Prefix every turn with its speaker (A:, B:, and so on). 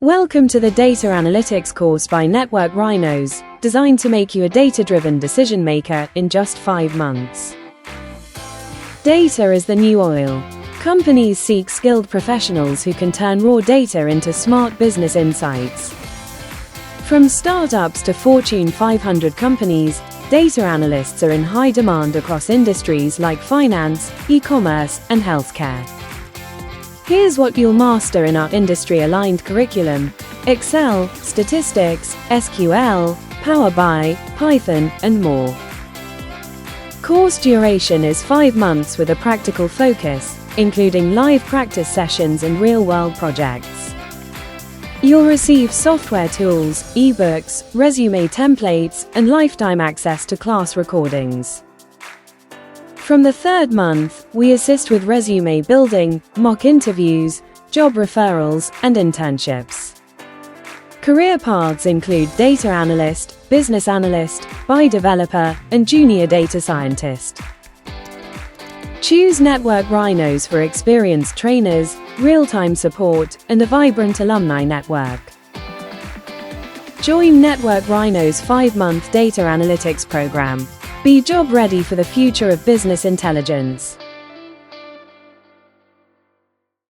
A: Welcome to the Data Analytics course by Network Rhinos, designed to make you a data-driven decision maker in just 5 months. Data is the new oil. Companies seek skilled professionals who can turn raw data into smart business insights. From startups to Fortune 500 companies, data analysts are in high demand across industries like finance, e-commerce, and healthcare. Here's what you'll master in our industry-aligned curriculum: Excel, statistics, SQL, Power BI, Python, and more. Course duration is 5 months with a practical focus, including live practice sessions and real-world projects. You'll receive software tools, ebooks, resume templates, and lifetime access to class recordings. From the 3rd month, we assist with resume building, mock interviews, job referrals, and internships. Career paths include data analyst, business analyst, BI developer, and junior data scientist. Choose Network Rhinos for experienced trainers, real-time support, and a vibrant alumni network. Join Network Rhinos' 5-month data analytics program. Be job ready for the future of business intelligence.